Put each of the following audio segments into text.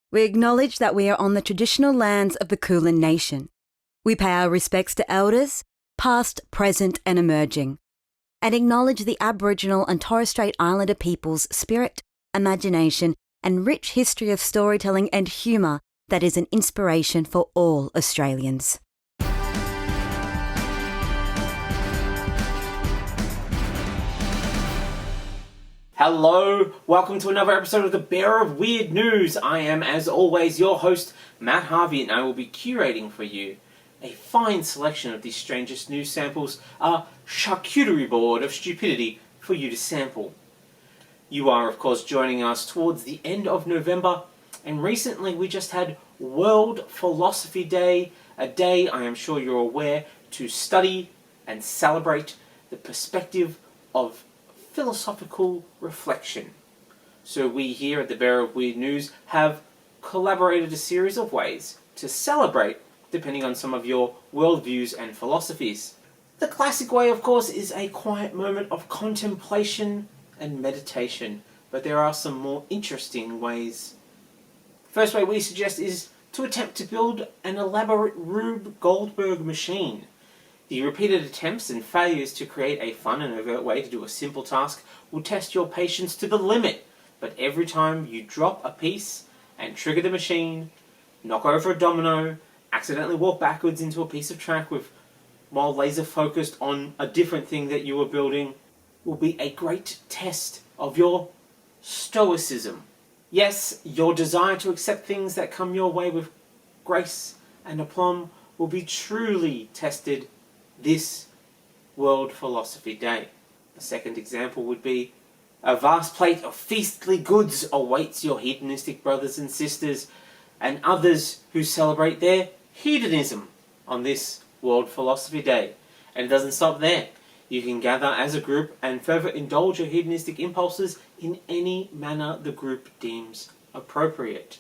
We acknowledge that we are on the traditional lands of the Kulin Nation. We pay our respects to elders, past, present and emerging, and acknowledge the Aboriginal and Torres Strait Islander people's spirit, imagination and rich history of storytelling and humour that is an inspiration for all Australians. Hello, welcome to another episode of the Bearer of Weird News. I am, as always, your host, Matt Harvey, and I will be curating for you a fine selection of the strangest news samples, a charcuterie board of stupidity for you to sample. You are, of course, joining us towards the end of November, and recently we just had World Philosophy Day, a day I am sure you're aware to study and celebrate the perspective of philosophical reflection. So we here at the Bearer of Weird News have collaborated a series of ways to celebrate depending on some of your worldviews and philosophies. The classic way, of course, is a quiet moment of contemplation and meditation, but there are some more interesting ways. First way we suggest is to attempt to build an elaborate Rube Goldberg machine. The repeated attempts and failures to create a fun and overt way to do a simple task will test your patience to the limit, but every time you drop a piece and trigger the machine, knock over a domino, accidentally walk backwards into a piece of track while laser focused on a different thing that you were building, will be a great test of your stoicism. Yes, your desire to accept things that come your way with grace and aplomb will be truly tested this World Philosophy Day. A second example would be a vast plate of feastly goods awaits your hedonistic brothers and sisters and others who celebrate their hedonism on this World Philosophy Day. And it doesn't stop there. You can gather as a group and further indulge your hedonistic impulses in any manner the group deems appropriate.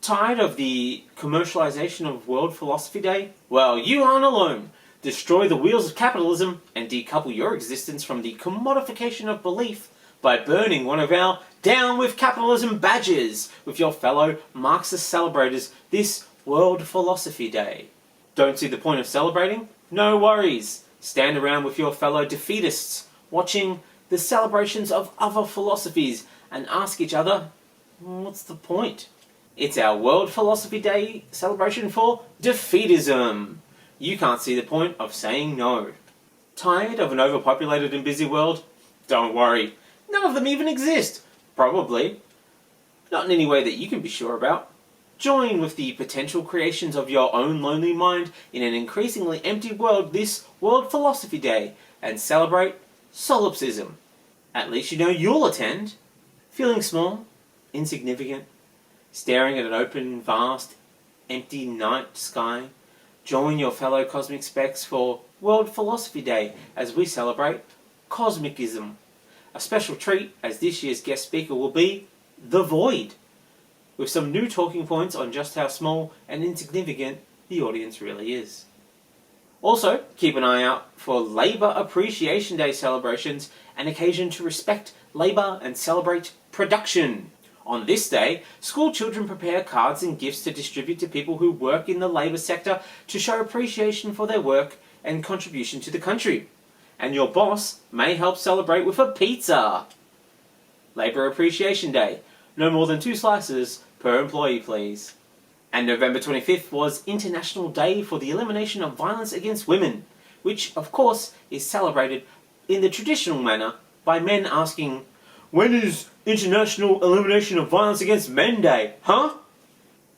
Tired of the commercialization of World Philosophy Day? Well, you aren't alone. Destroy the wheels of capitalism and decouple your existence from the commodification of belief by burning one of our Down with Capitalism badges with your fellow Marxist celebrators this World Philosophy Day. Don't see the point of celebrating? No worries. Stand around with your fellow defeatists, watching the celebrations of other philosophies and ask each other, what's the point? It's our World Philosophy Day celebration for defeatism. You can't see the point of saying no. Tired of an overpopulated and busy world? Don't worry. None of them even exist. Probably. Not in any way that you can be sure about. Join with the potential creations of your own lonely mind in an increasingly empty world this World Philosophy Day and celebrate solipsism. At least you know you'll attend. Feeling small, insignificant, staring at an open, vast, empty night sky, join your fellow cosmic specks for World Philosophy Day as we celebrate cosmicism. A special treat as this year's guest speaker will be The Void, with some new talking points on just how small and insignificant the audience really is. Also, keep an eye out for Labour Appreciation Day celebrations, an occasion to respect labour and celebrate production. On this day, school children prepare cards and gifts to distribute to people who work in the labour sector to show appreciation for their work and contribution to the country. And your boss may help celebrate with a pizza. Labour Appreciation Day. No more than 2 slices per employee, please. And November 25th was International Day for the Elimination of Violence Against Women, which, of course, is celebrated in the traditional manner by men asking, when is International Elimination of Violence Against Men Day, huh?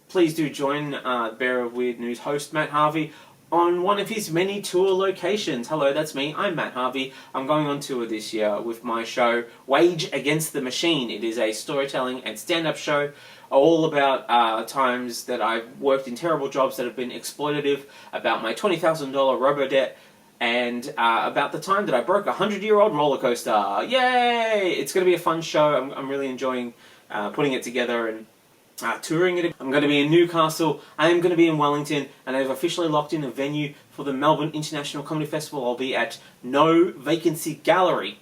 Please do join Bearer of Weird News host Matt Harvey on one of his many tour locations. Hello, that's me. I'm Matt Harvey. I'm going on tour this year with my show Wage Against the Machine. It is a storytelling and stand-up show all about times that I've worked in terrible jobs that have been exploitative, about my $20,000 Robodebt, and about the time that I broke a 100-year-old roller coaster. Yay! It's going to be a fun show. I'm really enjoying putting it together and touring it. I'm going to be in Newcastle, I am going to be in Wellington, and I've officially locked in a venue for the Melbourne International Comedy Festival. I'll be at No Vacancy Gallery.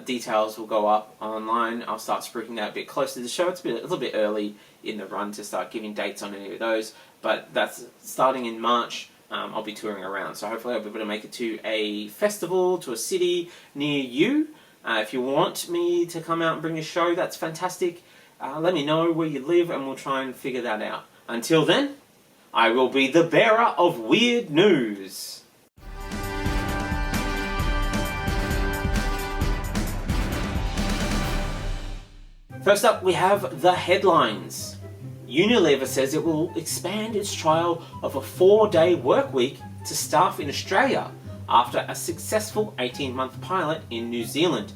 Details will go up online. I'll start spruiking that a bit closer to the show. It's a little bit early in the run to start giving dates on any of those, but that's starting in March. I'll be touring around, so hopefully I'll be able to make it to a festival, to a city near you. If you want me to come out and bring a show, that's fantastic. Let me know where you live and we'll try and figure that out. Until then, I will be the bearer of weird news. First up, we have the headlines. Unilever says it will expand its trial of a 4-day work week to staff in Australia after a successful 18-month pilot in New Zealand.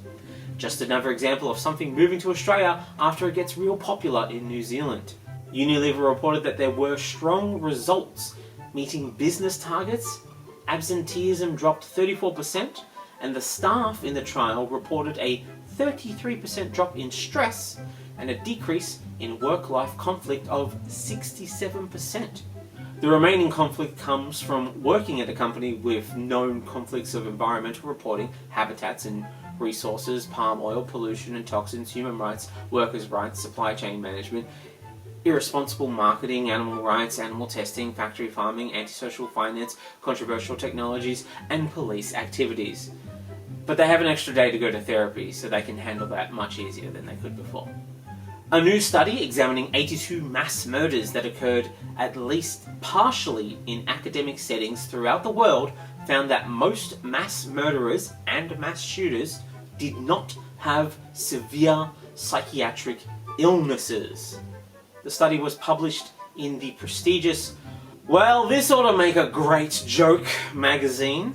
Just another example of something moving to Australia after it gets real popular in New Zealand. Unilever reported that there were strong results meeting business targets, absenteeism dropped 34%, and the staff in the trial reported a 33% drop in stress and a decrease in work-life conflict of 67%. The remaining conflict comes from working at a company with known conflicts of environmental reporting, habitats and resources, palm oil, pollution and toxins, human rights, workers' rights, supply chain management, irresponsible marketing, animal rights, animal testing, factory farming, antisocial finance, controversial technologies, and police activities. But they have an extra day to go to therapy, so they can handle that much easier than they could before. A new study examining 82 mass murders that occurred at least partially in academic settings throughout the world found that most mass murderers and mass shooters did not have severe psychiatric illnesses. The study was published in the prestigious, well, this ought to make a great joke magazine.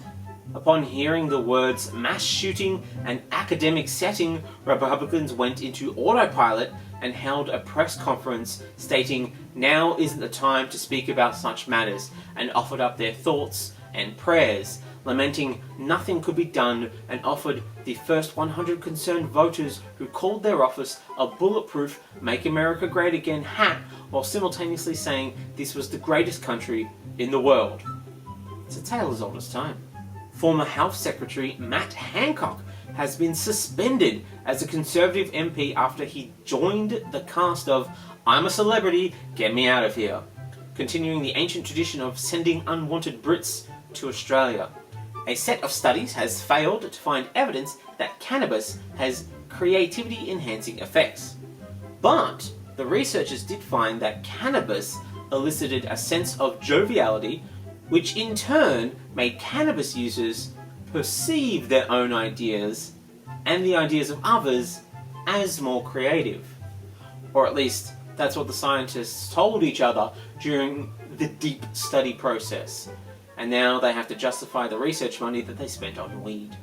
Upon hearing the words mass shooting and academic setting, Republicans went into autopilot and held a press conference stating now isn't the time to speak about such matters, and offered up their thoughts and prayers, lamenting nothing could be done, and offered the first 100 concerned voters who called their office a bulletproof Make America Great Again hat, while simultaneously saying this was the greatest country in the world. It's a tale as old as time. Former Health Secretary Matt Hancock has been suspended as a Conservative MP after he joined the cast of I'm a Celebrity, Get Me Out of Here, continuing the ancient tradition of sending unwanted Brits to Australia. A set of studies has failed to find evidence that cannabis has creativity-enhancing effects. But the researchers did find that cannabis elicited a sense of joviality, which in turn made cannabis users perceive their own ideas and the ideas of others as more creative. Or at least, that's what the scientists told each other during the deep study process. And now they have to justify the research money that they spent on weed.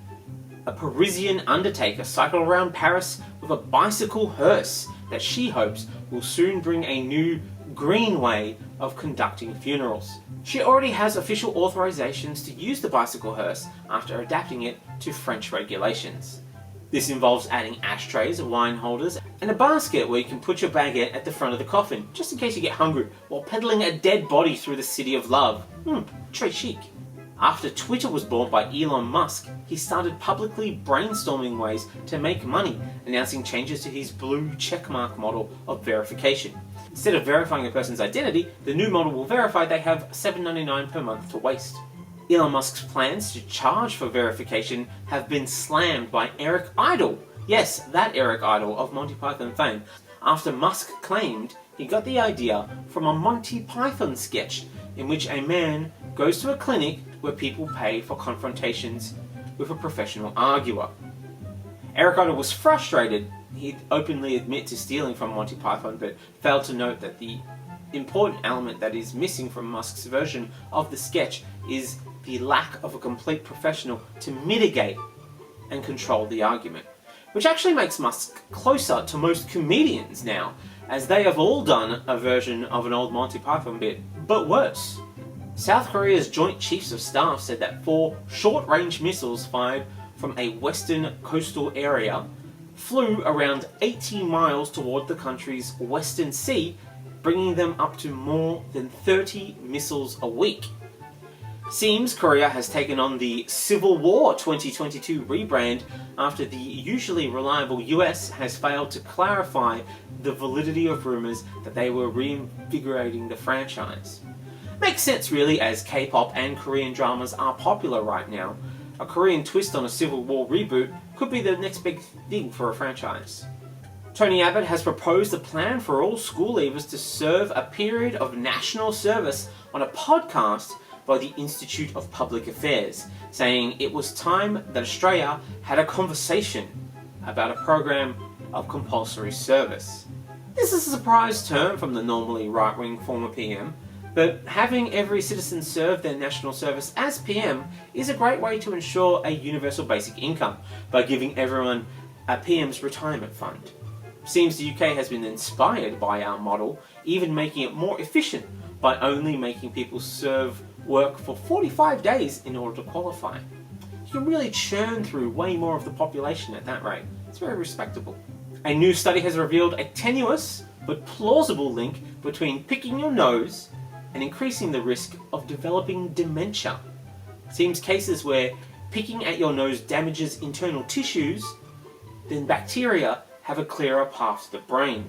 A Parisian undertaker cycled around Paris with a bicycle hearse that she hopes will soon bring a new green way of conducting funerals. She already has official authorizations to use the bicycle hearse after adapting it to French regulations. This involves adding ashtrays, wine holders, and a basket where you can put your baguette at the front of the coffin, just in case you get hungry, while peddling a dead body through the city of love. Très chic. After Twitter was bought by Elon Musk, he started publicly brainstorming ways to make money, announcing changes to his blue checkmark model of verification. Instead of verifying a person's identity, the new model will verify they have $7.99 per month to waste. Elon Musk's plans to charge for verification have been slammed by Eric Idle. Yes, that Eric Idle of Monty Python fame, after Musk claimed he got the idea from a Monty Python sketch in which a man goes to a clinic where people pay for confrontations with a professional arguer. Eric Idle was frustrated. He'd openly admit to stealing from Monty Python, but failed to note that the important element that is missing from Musk's version of the sketch is the lack of a complete professional to mitigate and control the argument. Which actually makes Musk closer to most comedians now, as they have all done a version of an old Monty Python bit, but worse. South Korea's Joint Chiefs of Staff said that 4 short-range missiles fired from a western coastal area flew around 80 miles toward the country's western sea, bringing them up to more than 30 missiles a week. Seems Korea has taken on the Civil War 2022 rebrand after the usually reliable US has failed to clarify the validity of rumours that they were reinvigorating the franchise. Makes sense really, as K-pop and Korean dramas are popular right now. A Korean twist on a Civil War reboot could be the next big thing for a franchise. Tony Abbott has proposed a plan for all school leavers to serve a period of national service on a podcast by the Institute of Public Affairs, saying it was time that Australia had a conversation about a program of compulsory service. This is a surprise term from the normally right-wing former PM, but having every citizen serve their national service as PM is a great way to ensure a universal basic income by giving everyone a PM's retirement fund. Seems the UK has been inspired by our model, even making it more efficient by only making people serve work for 45 days in order to qualify. You can really churn through way more of the population at that rate. It's very respectable. A new study has revealed a tenuous but plausible link between picking your nose and increasing the risk of developing dementia. Seems cases where picking at your nose damages internal tissues, then bacteria have a clearer path to the brain.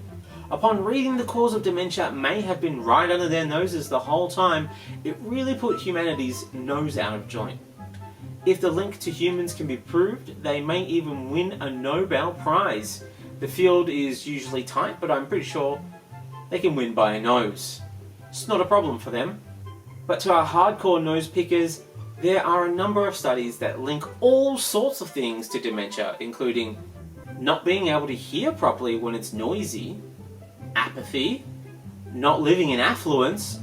Upon reading the cause of dementia may have been right under their noses the whole time, it really put humanity's nose out of joint. If the link to humans can be proved, they may even win a Nobel Prize. The field is usually tight, but I'm pretty sure they can win by a nose. It's not a problem for them. But to our hardcore nose pickers, there are a number of studies that link all sorts of things to dementia, including not being able to hear properly when it's noisy, apathy, not living in affluence,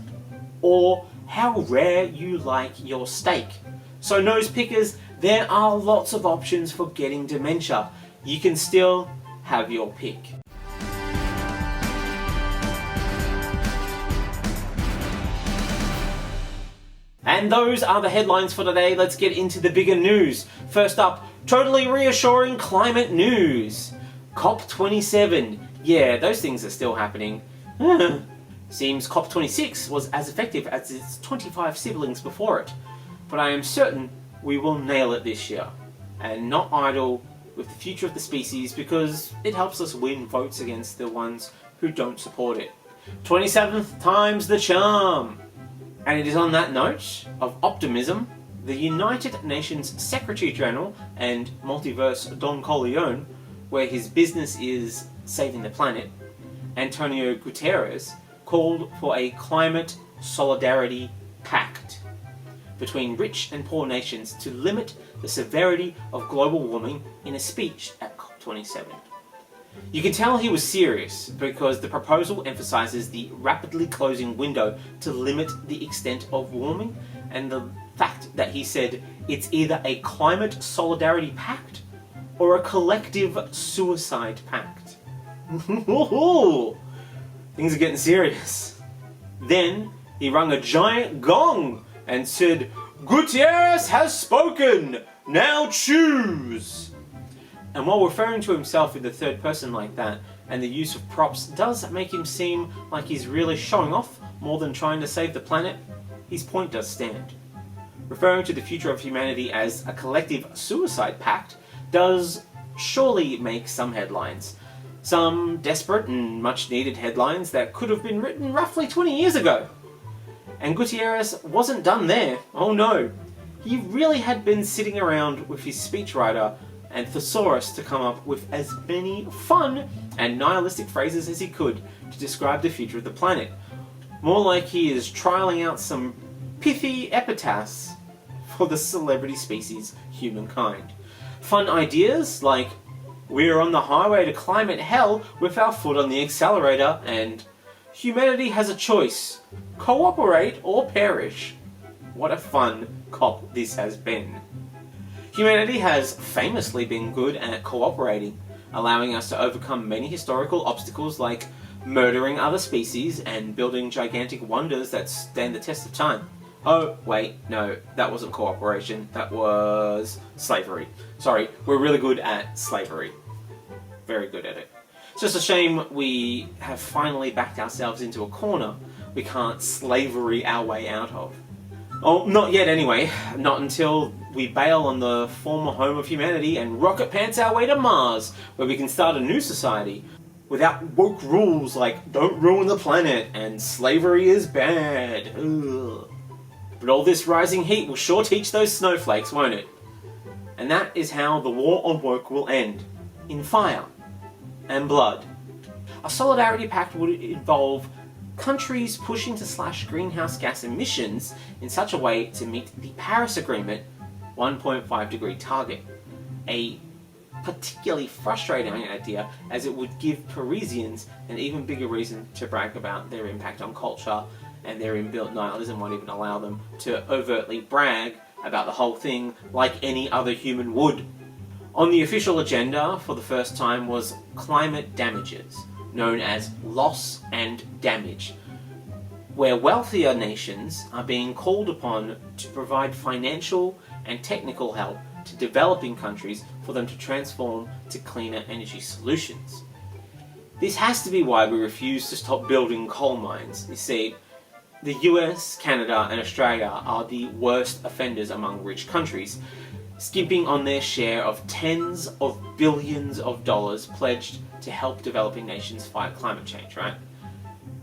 or how rare you like your steak. So nose pickers, there are lots of options for getting dementia. You can still have your pick. And those are the headlines for today. Let's get into the bigger news. First up, totally reassuring climate news. COP27. Yeah, those things are still happening. Seems COP26 was as effective as its 25 siblings before it. But I am certain we will nail it this year. And not idle with the future of the species, because it helps us win votes against the ones who don't support it. 27th time's the charm. And it is on that note of optimism, the United Nations Secretary General and multiverse Don Corleone, where his business is saving the planet, Antonio Guterres, called for a climate solidarity pact between rich and poor nations to limit the severity of global warming in a speech at COP27. You can tell he was serious because the proposal emphasises the rapidly closing window to limit the extent of warming, and the fact that he said it's either a climate solidarity pact or a collective suicide pact. Things are getting serious. Then he rung a giant gong and said, "Gutierrez has spoken! Now choose!" And while referring to himself in the third person like that, and the use of props does make him seem like he's really showing off more than trying to save the planet, his point does stand. Referring to the future of humanity as a collective suicide pact does surely make some headlines. Some desperate and much needed headlines that could have been written roughly 20 years ago. And Gutierrez wasn't done there. Oh no. He really had been sitting around with his speechwriter and thesaurus to come up with as many fun and nihilistic phrases as he could to describe the future of the planet. More like he is trialling out some pithy epitaphs for the celebrity species humankind. Fun ideas like, "We're on the highway to climate hell with our foot on the accelerator," and "Humanity has a choice, cooperate or perish." What a fun COP this has been. Humanity has famously been good at cooperating, allowing us to overcome many historical obstacles like murdering other species and building gigantic wonders that stand the test of time. Oh, wait, no, that wasn't cooperation, that was slavery. Sorry, we're really good at slavery. Very good at it. It's just a shame we have finally backed ourselves into a corner we can't slavery our way out of. Oh, not yet anyway. Not until we bail on the former home of humanity and rocket pants our way to Mars, where we can start a new society without woke rules like don't ruin the planet and slavery is bad. Ugh. But all this rising heat will sure teach those snowflakes, won't it? And that is how the war on woke will end. In fire and blood. A solidarity pact would involve countries pushing to slash greenhouse gas emissions in such a way to meet the Paris Agreement 1.5 degree target. A particularly frustrating idea, as it would give Parisians an even bigger reason to brag about their impact on culture, and their inbuilt nihilism won't even allow them to overtly brag about the whole thing like any other human would. On the official agenda for the first time was climate damages, known as loss and damage, where wealthier nations are being called upon to provide financial and technical help to developing countries for them to transform to cleaner energy solutions. This has to be why we refuse to stop building coal mines. You see, the US, Canada and Australia are the worst offenders among rich countries, skimping on their share of tens of billions of dollars pledged to help developing nations fight climate change, right?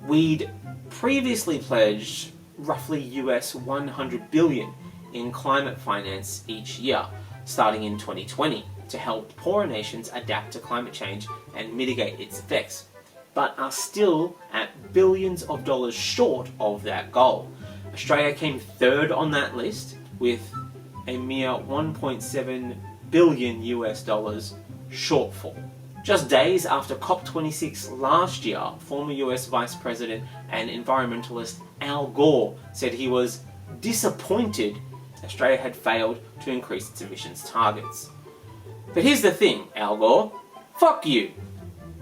We'd previously pledged roughly US 100 billion in climate finance each year, starting in 2020, to help poorer nations adapt to climate change and mitigate its effects, but are still at billions of dollars short of that goal. Australia came third on that list with a mere 1.7 billion US dollars shortfall. Just days after COP26 last year, former US Vice President and environmentalist Al Gore said he was disappointed Australia had failed to increase its emissions targets. But here's the thing, Al Gore, fuck you!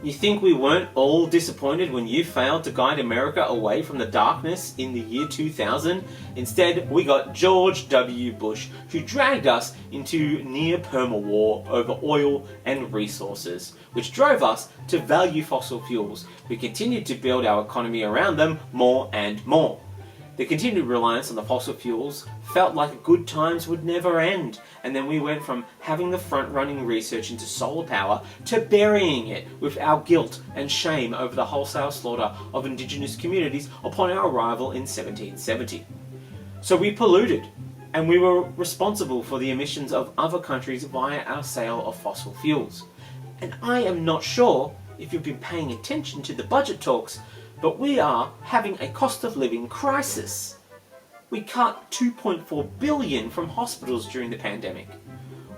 You think we weren't all disappointed when you failed to guide America away from the darkness in the year 2000? Instead, we got George W. Bush, who dragged us into near-perma war over oil and resources, which drove us to value fossil fuels. We continued to build our economy around them more and more. The continued reliance on the fossil fuels felt like good times would never end, and then we went from having the front-running research into solar power to burying it with our guilt and shame over the wholesale slaughter of indigenous communities upon our arrival in 1770. So we polluted, and we were responsible for the emissions of other countries via our sale of fossil fuels. And I am not sure if you've been paying attention to the budget talks, but we are having a cost of living crisis. We cut $2.4 billion from hospitals during the pandemic.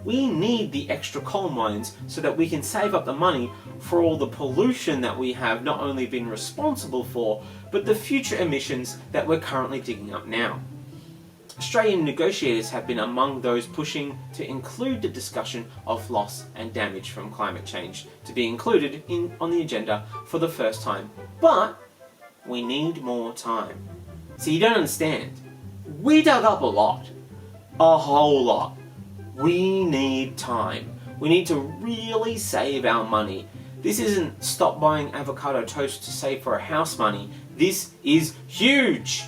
We need the extra coal mines so that we can save up the money for all the pollution that we have not only been responsible for, but the future emissions that we're currently digging up now. Australian negotiators have been among those pushing to include the discussion of loss and damage from climate change to be included on the agenda for the first time. But we need more time. So you don't understand. We dug up a lot. A whole lot. We need time. We need to really save our money. This isn't stop buying avocado toast to save for a house money. This is huge.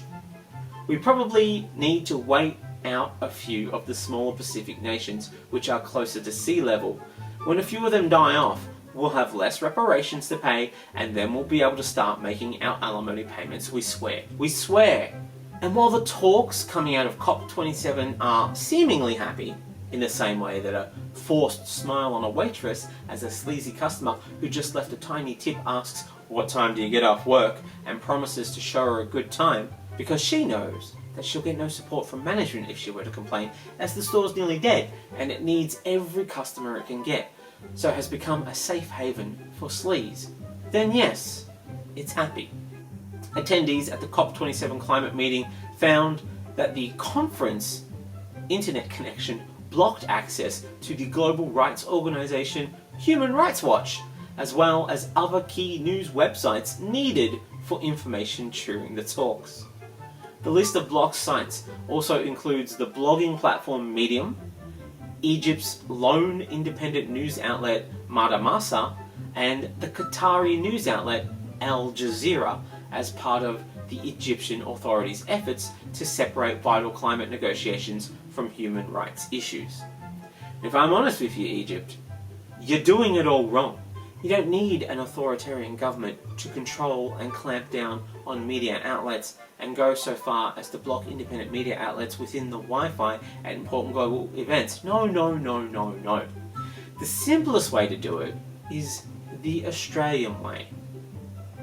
We probably need to wait out a few of the smaller Pacific nations which are closer to sea level. When a few of them die off, we'll have less reparations to pay, and then we'll be able to start making our alimony payments, we swear. We swear! And while the talks coming out of COP27 are seemingly happy, in the same way that a forced smile on a waitress as a sleazy customer who just left a tiny tip asks, "What time do you get off work?" and promises to show her a good time, because she knows that she'll get no support from management if she were to complain, as the store's nearly dead and it needs every customer it can get, so it has become a safe haven for sleaze, then yes, it's happy. Attendees at the COP27 Climate meeting found that the conference internet connection blocked access to the global rights organisation Human Rights Watch, as well as other key news websites needed for information during the talks. The list of blocked sites also includes the blogging platform Medium, Egypt's lone independent news outlet Mada Masa, and the Qatari news outlet Al Jazeera, as part of the Egyptian authorities' efforts to separate vital climate negotiations from human rights issues. If I'm honest with you, Egypt, you're doing it all wrong. You don't need an authoritarian government to control and clamp down on media outlets and go so far as to block independent media outlets within the Wi-Fi at important global events. No, no, no, no, no. The simplest way to do it is the Australian way.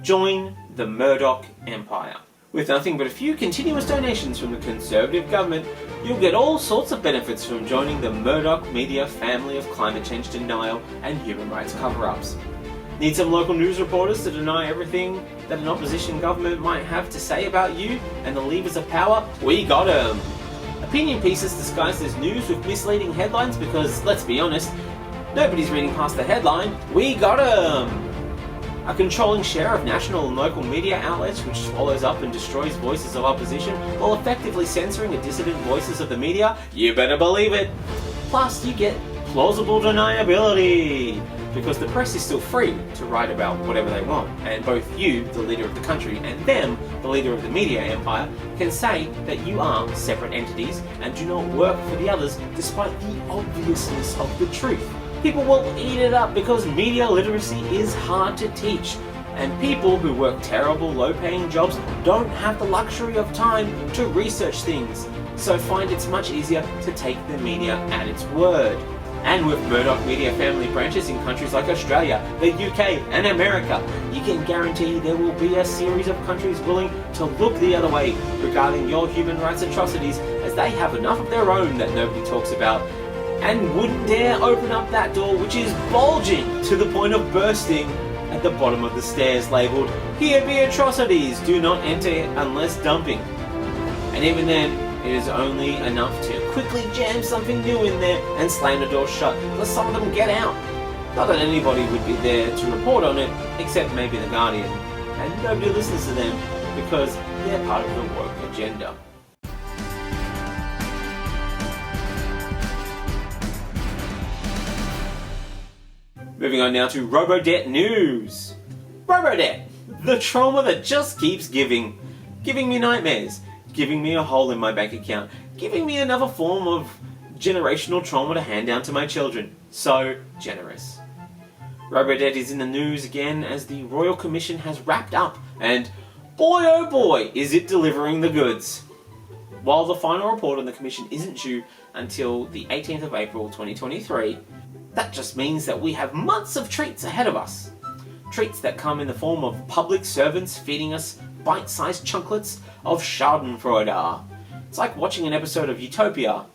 Join the Murdoch Empire. With nothing but a few continuous donations from the Conservative government, you'll get all sorts of benefits from joining the Murdoch media family of climate change denial and human rights cover-ups. Need some local news reporters to deny everything that an opposition government might have to say about you and the levers of power? We got 'em! Opinion pieces disguised as news with misleading headlines because, let's be honest, nobody's reading past the headline. We got 'em! A controlling share of national and local media outlets which swallows up and destroys voices of opposition while effectively censoring the dissident voices of the media? You better believe it! Plus you get plausible deniability, because the press is still free to write about whatever they want, and both you, the leader of the country, and them, the leader of the media empire, can say that you are separate entities and do not work for the others despite the obviousness of the truth. People will eat it up because media literacy is hard to teach, and people who work terrible, low-paying jobs don't have the luxury of time to research things, so find it's much easier to take the media at its word. And with Murdoch media family branches in countries like Australia, the UK and America, you can guarantee there will be a series of countries willing to look the other way regarding your human rights atrocities, as they have enough of their own that nobody talks about, and wouldn't dare open up that door, which is bulging to the point of bursting at the bottom of the stairs, labelled, "Here be atrocities, do not enter unless dumping." And even then, it is only enough to quickly jam something new in there and slam the door shut, let some of them get out. Not that anybody would be there to report on it, except maybe the Guardian, and nobody listens to them because they're part of the woke agenda. Moving on now to Robodebt news. Robodebt, the trauma that just keeps giving me nightmares, giving me a hole in my bank account, giving me another form of generational trauma to hand down to my children. So generous. Robodebt is in the news again as the Royal Commission has wrapped up, and boy oh boy is it delivering the goods. While the final report on the Commission isn't due until the 18th of April 2023, that just means that we have months of treats ahead of us. Treats that come in the form of public servants feeding us bite-sized chunklets of schadenfreude. It's like watching an episode of Utopia,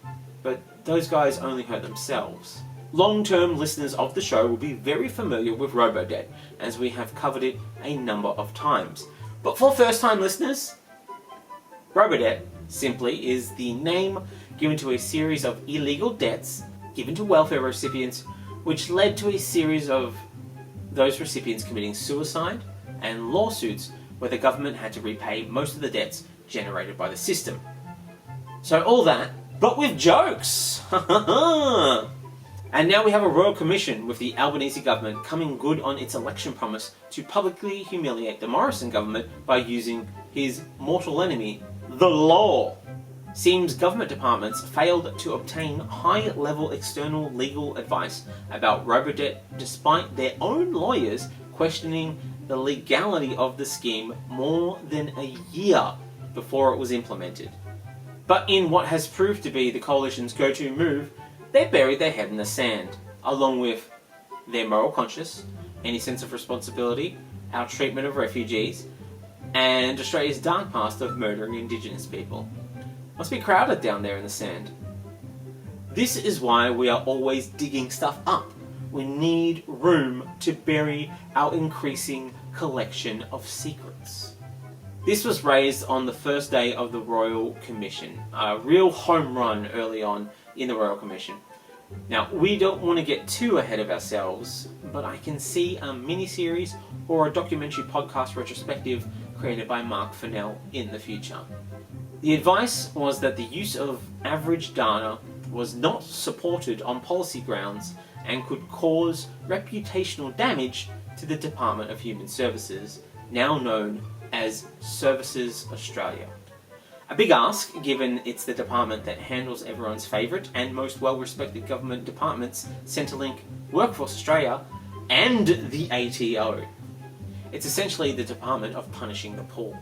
but those guys only hurt themselves. Long-term listeners of the show will be very familiar with Robodebt, as we have covered it a number of times. But for first-time listeners, Robodebt simply is the name given to a series of illegal debts given to welfare recipients, which led to a series of those recipients committing suicide and lawsuits where the government had to repay most of the debts generated by the system. So all that, but with jokes! And now we have a Royal Commission with the Albanese government coming good on its election promise to publicly humiliate the Morrison government by using his mortal enemy, the law. Seems government departments failed to obtain high-level external legal advice about Robodebt despite their own lawyers questioning the legality of the scheme more than a year before it was implemented. But in what has proved to be the coalition's go-to move, they buried their head in the sand, along with their moral conscience, any sense of responsibility, our treatment of refugees, and Australia's dark past of murdering Indigenous people. Must be crowded down there in the sand. This is why we are always digging stuff up. We need room to bury our increasing collection of secrets. This was raised on the first day of the Royal Commission, a real home run early on in the Royal Commission. Now, we don't want to get too ahead of ourselves, but I can see a mini-series or a documentary podcast retrospective created by Mark Fennell in the future. The advice was that the use of average data was not supported on policy grounds and could cause reputational damage to the Department of Human Services, now known as Services Australia. A big ask, given it's the department that handles everyone's favourite and most well-respected government departments, Centrelink, Workforce Australia, and the ATO. It's essentially the department of punishing the poor.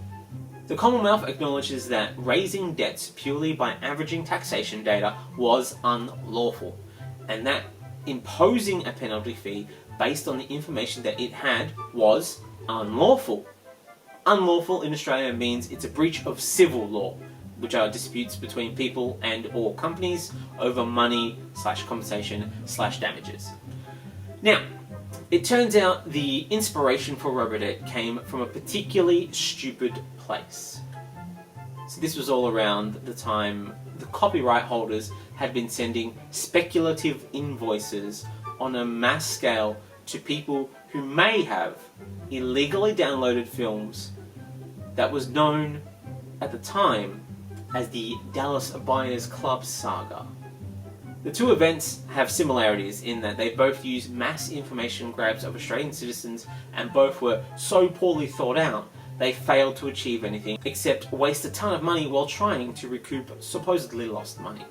The Commonwealth acknowledges that raising debts purely by averaging taxation data was unlawful, and that imposing a penalty fee based on the information that it had was unlawful. Unlawful in Australia means it's a breach of civil law, which are disputes between people and or companies over money/compensation/damages. Now, it turns out the inspiration for Robodebt came from a particularly stupid place. So this was all around the time the copyright holders had been sending speculative invoices on a mass scale to people who may have illegally downloaded films that was known at the time as the Dallas Buyers Club saga. The two events have similarities in that they both use mass information grabs of Australian citizens, and both were so poorly thought out they failed to achieve anything except waste a ton of money while trying to recoup supposedly lost money.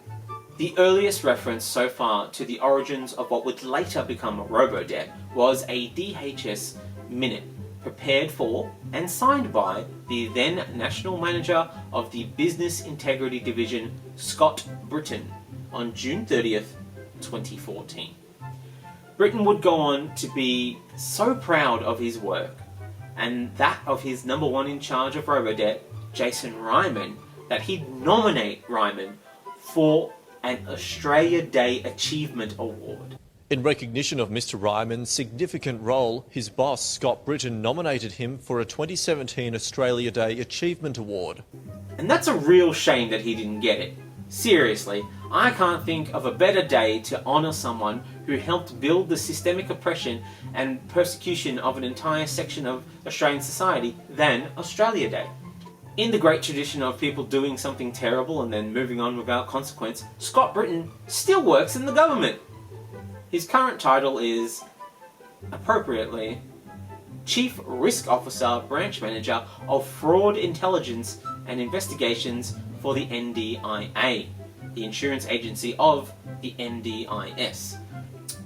The earliest reference so far to the origins of what would later become Robodebt was a DHS minute prepared for and signed by the then National Manager of the Business Integrity Division, Scott Britton, on June 30th, 2014. Britton would go on to be so proud of his work and that of his number one in charge of Robodebt, Jason Ryman, that he'd nominate Ryman for an Australia Day Achievement Award. In recognition of Mr. Ryman's significant role, his boss, Scott Britton, nominated him for a 2017 Australia Day Achievement Award. And that's a real shame that he didn't get it. Seriously, I can't think of a better day to honour someone who helped build the systemic oppression and persecution of an entire section of Australian society than Australia Day. In the great tradition of people doing something terrible and then moving on without consequence, Scott Britton still works in the government. His current title is, appropriately, Chief Risk Officer Branch Manager of Fraud Intelligence and Investigations for the NDIA, the insurance agency of the NDIS,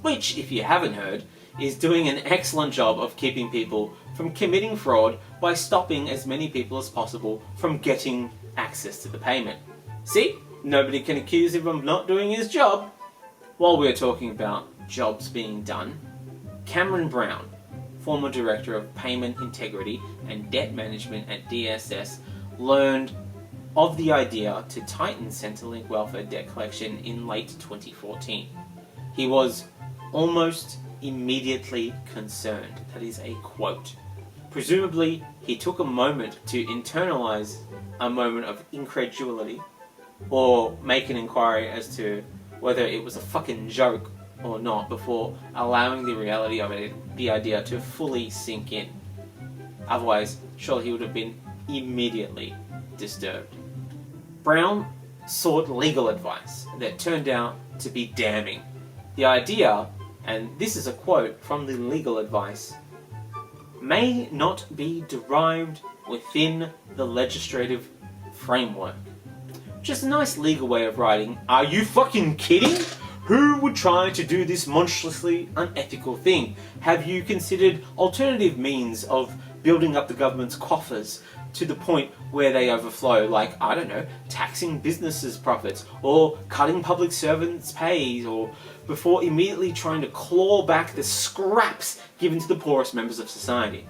which, if you haven't heard, is doing an excellent job of keeping people from committing fraud by stopping as many people as possible from getting access to the payment. See? Nobody can accuse him of not doing his job. While we're talking about jobs being done, Cameron Brown, former Director of Payment Integrity and Debt Management at DSS, learned of the idea to tighten Centrelink welfare debt collection in late 2014. He was almost immediately concerned. That is a quote. Presumably, he took a moment to internalize a moment of incredulity or make an inquiry as to whether it was a fucking joke or not before allowing the reality of it, the idea, to fully sink in. Otherwise, surely he would have been immediately disturbed. Brown sought legal advice that turned out to be damning. The idea, and this is a quote from the legal advice, may not be derived within the legislative framework. Just a nice legal way of writing, are you fucking kidding? Who would try to do this monstrously unethical thing? Have you considered alternative means of building up the government's coffers to the point where they overflow, like, I don't know, taxing businesses' profits, or cutting public servants' pays, or before immediately trying to claw back the scraps given to the poorest members of society?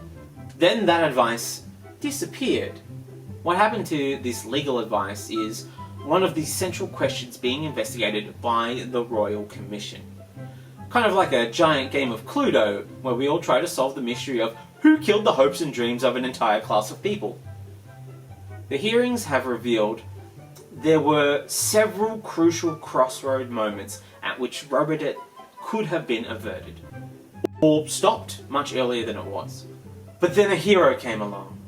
Then that advice disappeared. What happened to this legal advice is one of the central questions being investigated by the Royal Commission. Kind of like a giant game of Cluedo, where we all try to solve the mystery of who killed the hopes and dreams of an entire class of people. The hearings have revealed there were several crucial crossroad moments at which Robodebt could have been averted, or stopped much earlier than it was. But then a hero came along,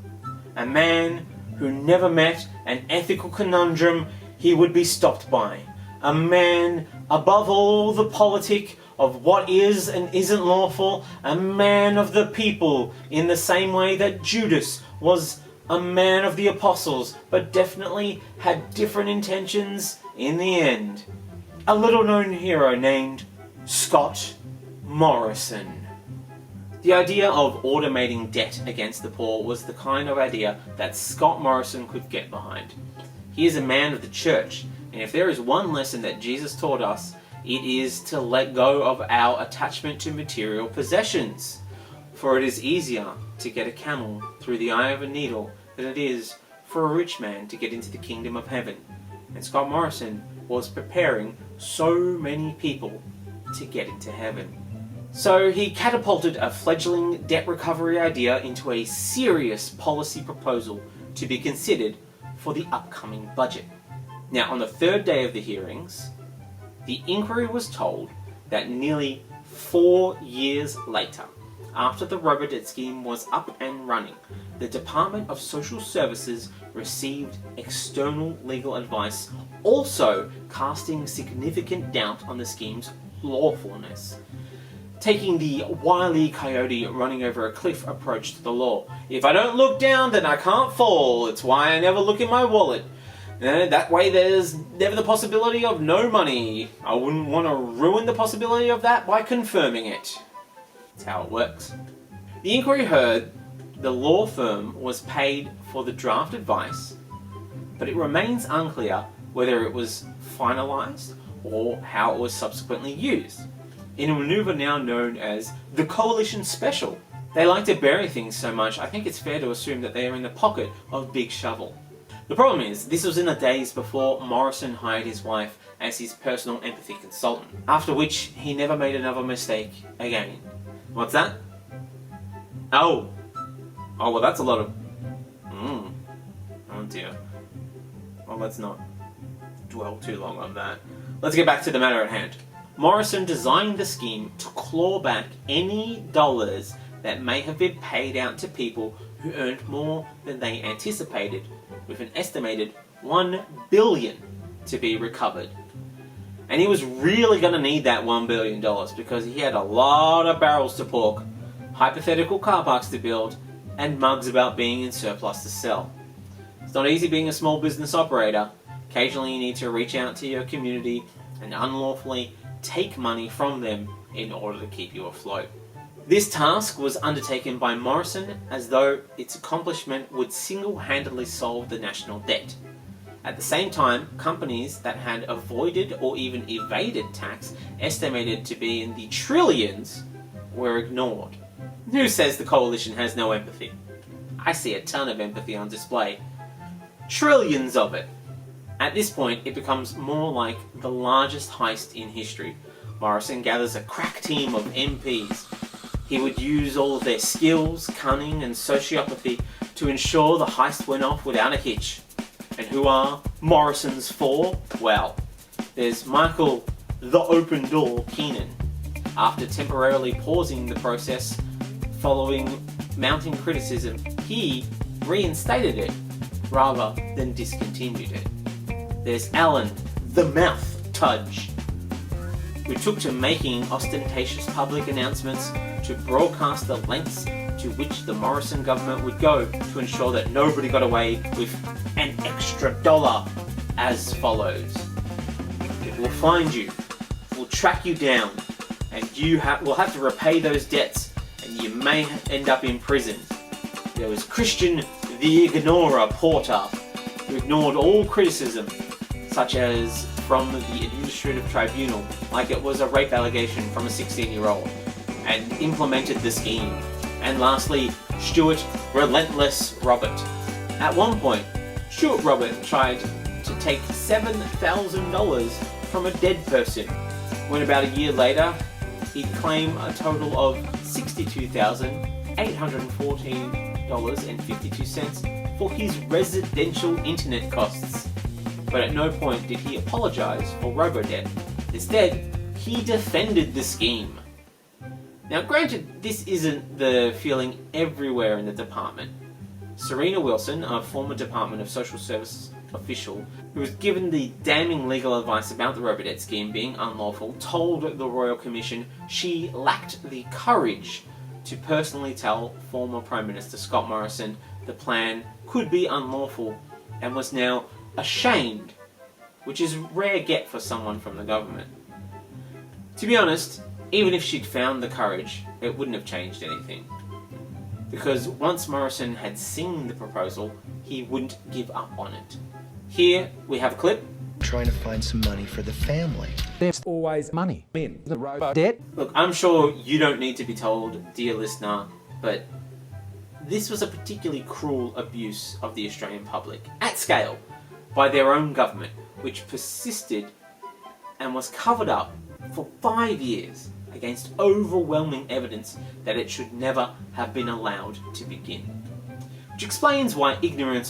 a man who never met an ethical conundrum he would be stopped by, a man above all the politic of what is and isn't lawful, a man of the people in the same way that Judas was a man of the apostles, but definitely had different intentions in the end. A little-known hero named Scott Morrison. The idea of automating debt against the poor was the kind of idea that Scott Morrison could get behind. He is a man of the church, and if there is one lesson that Jesus taught us, it is to let go of our attachment to material possessions. For it is easier to get a camel through the eye of a needle than it is for a rich man to get into the kingdom of heaven. And Scott Morrison was preparing so many people to get into heaven. So he catapulted a fledgling debt recovery idea into a serious policy proposal to be considered for the upcoming budget. Now, on the third day of the hearings, the inquiry was told that nearly 4 years later, after the Robodebt scheme was up and running, the Department of Social Services received external legal advice, also casting significant doubt on the scheme's lawfulness. Taking the wily coyote running over a cliff approach to the law. If I don't look down, then I can't fall. It's why I never look in my wallet. That way there's never the possibility of no money. I wouldn't want to ruin the possibility of that by confirming it. That's how it works. The inquiry heard the law firm was paid for the draft advice, but it remains unclear whether it was finalised or how it was subsequently used. In a manoeuvre now known as the Coalition Special. They like to bury things so much, I think it's fair to assume that they are in the pocket of Big Shovel. The problem is, this was in the days before Morrison hired his wife as his personal empathy consultant, after which he never made another mistake again. What's that? Oh, well that's a lot of... Oh dear. Well, let's not dwell too long on that. Let's get back to the matter at hand. Morrison designed the scheme to claw back any dollars that may have been paid out to people who earned more than they anticipated, with an estimated $1 billion to be recovered. And he was really going to need that $1 billion because he had a lot of barrels to pork, hypothetical car parks to build, and mugs about being in surplus to sell. It's not easy being a small business operator. Occasionally you need to reach out to your community and unlawfully take money from them in order to keep you afloat. This task was undertaken by Morrison as though its accomplishment would single-handedly solve the national debt. At the same time, companies that had avoided or even evaded tax, estimated to be in the trillions, were ignored. Who says the coalition has no empathy? I see a ton of empathy on display. Trillions of it. At this point, it becomes more like the largest heist in history. Morrison gathers a crack team of MPs. He would use all of their skills, cunning, and sociopathy to ensure the heist went off without a hitch. And who are Morrison's four? Well, there's Michael the Open Door Keenan. After temporarily pausing the process following mounting criticism, he reinstated it rather than discontinued it. There's Alan the Mouth Tudge, who took to making ostentatious public announcements to broadcast the lengths to which the Morrison government would go to ensure that nobody got away with an extra dollar, as follows. It will find you, will track you down, and you will have to repay those debts, and you may end up in prison. There was Christian the Ignorer Porter, who ignored all criticism, such as from the administrative tribunal, like it was a rape allegation from a 16-year-old, and implemented the scheme. And lastly, Stuart Relentless Robert. At one point, Stuart Robert tried to take $7,000 from a dead person, when about a year later, he'd claim a total of $62,814.52 for his residential internet costs. But at no point did he apologise for Robodebt. Instead, he defended the scheme. Now granted, this isn't the feeling everywhere in the department. Serena Wilson, a former Department of Social Services official, who was given the damning legal advice about the Robodebt scheme being unlawful, told the Royal Commission she lacked the courage to personally tell former Prime Minister Scott Morrison the plan could be unlawful and was now ashamed, which is rare get for someone from the government. To be honest, even if she'd found the courage, it wouldn't have changed anything. Because once Morrison had seen the proposal, he wouldn't give up on it. Here we have a clip. Trying to find some money for the family. There's always money in the Robodebt. Look, I'm sure you don't need to be told, dear listener, but this was a particularly cruel abuse of the Australian public, at scale, by their own government, which persisted and was covered up for 5 years against overwhelming evidence that it should never have been allowed to begin. Which explains why ignoring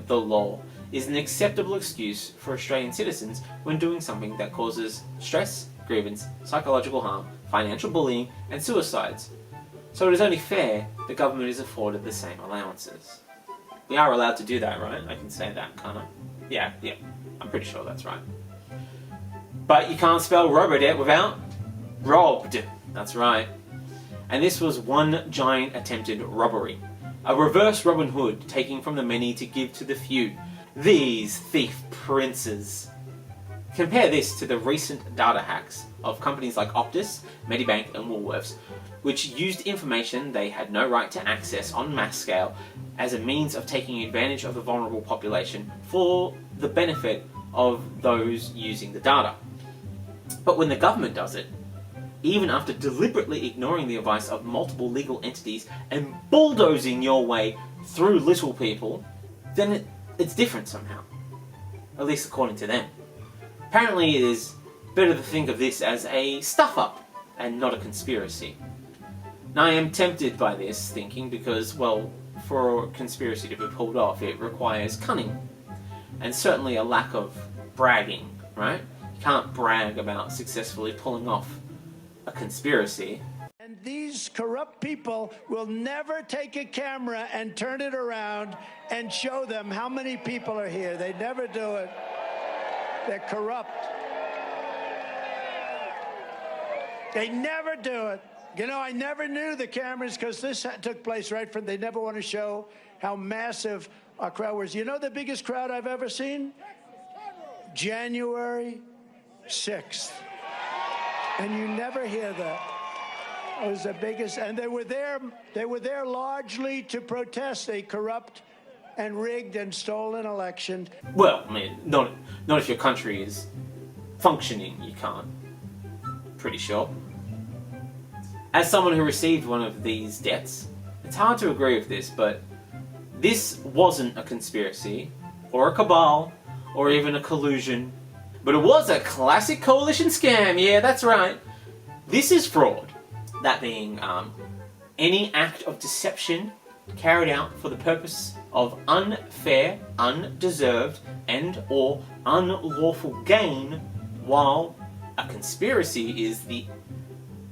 the law is an acceptable excuse for Australian citizens when doing something that causes stress, grievance, psychological harm, financial bullying, and suicides. So it is only fair the government is afforded the same allowances. We are allowed to do that, right? I can say that, can't I? Yeah, I'm pretty sure that's right. But you can't spell Robodebt without robbed. That's right. And this was one giant attempted robbery. A reverse Robin Hood, taking from the many to give to the few. These thief princes. Compare this to the recent data hacks of companies like Optus, Medibank and Woolworths, which used information they had no right to access on mass scale as a means of taking advantage of the vulnerable population for the benefit of those using the data. But when the government does it, even after deliberately ignoring the advice of multiple legal entities and bulldozing your way through little people, then it's different somehow. At least according to them. Apparently it is better to think of this as a stuff-up and not a conspiracy. Now I am tempted by this thinking because, well, for a conspiracy to be pulled off, it requires cunning. And certainly a lack of bragging, right? You can't brag about successfully pulling off a conspiracy. And these corrupt people will never take a camera and turn it around and show them how many people are here. They never do it. They're corrupt. They never do it. You know, I never knew the cameras because this took place right from, they never want to show how massive our crowd was. You know the biggest crowd I've ever seen? January 6th. And you never hear that. It was the biggest, and they were there largely to protest a corrupt and rigged and stolen election. Well, I mean, not if your country is functioning, you can't. Pretty sure. As someone who received one of these debts, it's hard to agree with this, but this wasn't a conspiracy, or a cabal, or even a collusion, but it was a classic coalition scam, yeah, that's right. This is fraud. That being any act of deception carried out for the purpose of unfair, undeserved, and or unlawful gain, while a conspiracy is the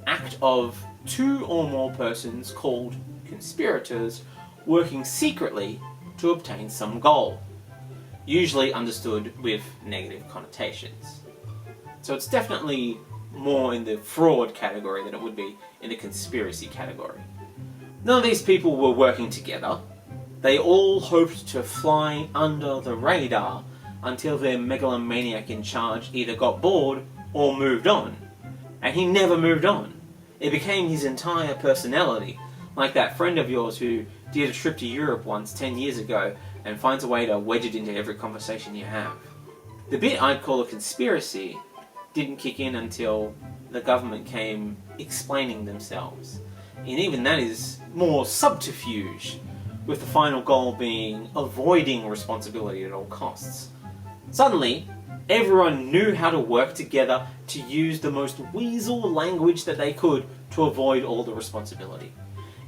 act of two or more persons called conspirators working secretly to obtain some goal, usually understood with negative connotations. So it's definitely more in the fraud category than it would be in the conspiracy category. None of these people were working together. They all hoped to fly under the radar until their megalomaniac in charge either got bored or moved on. And he never moved on. It became his entire personality, like that friend of yours who did a trip to Europe once 10 years ago and finds a way to wedge it into every conversation you have. The bit I'd call a conspiracy didn't kick in until the government came explaining themselves. And even that is more subterfuge, with the final goal being avoiding responsibility at all costs. Suddenly, everyone knew how to work together to use the most weasel language that they could to avoid all the responsibility.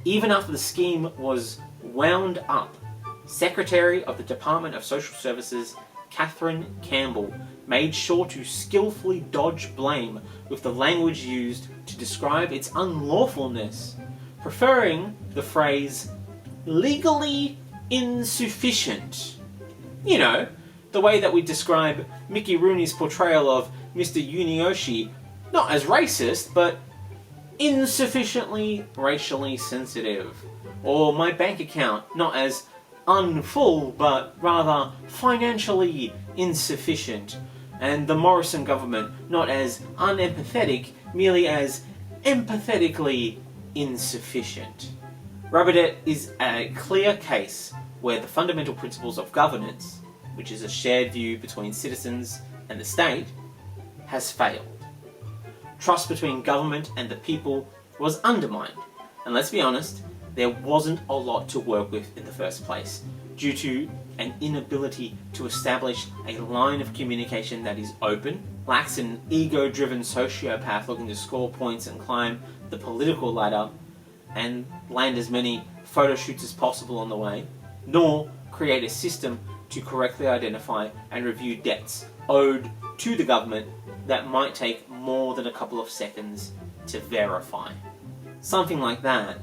Even after the scheme was wound up, Secretary of the Department of Social Services, Catherine Campbell, made sure to skillfully dodge blame with the language used to describe its unlawfulness, preferring the phrase legally insufficient. You know, the way that we describe Mickey Rooney's portrayal of Mr. Yunioshi not as racist, but insufficiently racially sensitive, or my bank account not as unfull but rather financially insufficient, and the Morrison government not as unempathetic, merely as empathetically insufficient. Robodebt is a clear case where the fundamental principles of governance, which is a shared view between citizens and the state, has failed. Trust between government and the people was undermined, and let's be honest, there wasn't a lot to work with in the first place, due to an inability to establish a line of communication that is open, lacks an ego-driven sociopath looking to score points and climb the political ladder, and land as many photo shoots as possible on the way, nor create a system to correctly identify and review debts owed to the government that might take more than a couple of seconds to verify. Something like that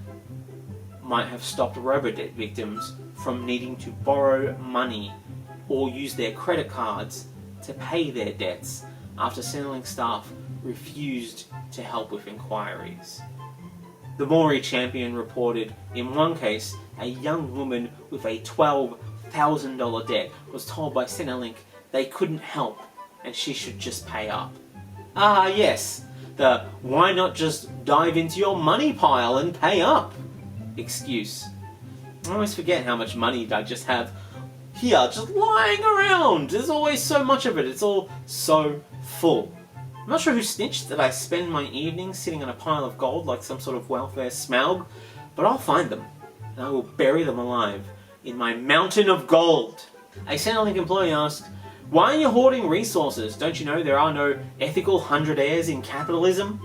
might have stopped Robodebt victims from needing to borrow money or use their credit cards to pay their debts after Centrelink staff refused to help with inquiries. The Maori Champion reported in one case a young woman with a $12,000 debt was told by Centrelink they couldn't help and she should just pay up. Ah yes, the why not just dive into your money pile and pay up excuse. I always forget how much money I just have here, just lying around. There's always so much of it, it's all so full. I'm not sure who snitched that I spend my evenings sitting on a pile of gold like some sort of welfare smaug, but I'll find them, and I will bury them alive in my mountain of gold. A Centrelink employee asked, "Why are you hoarding resources? Don't you know there are no ethical hundredaires in capitalism?"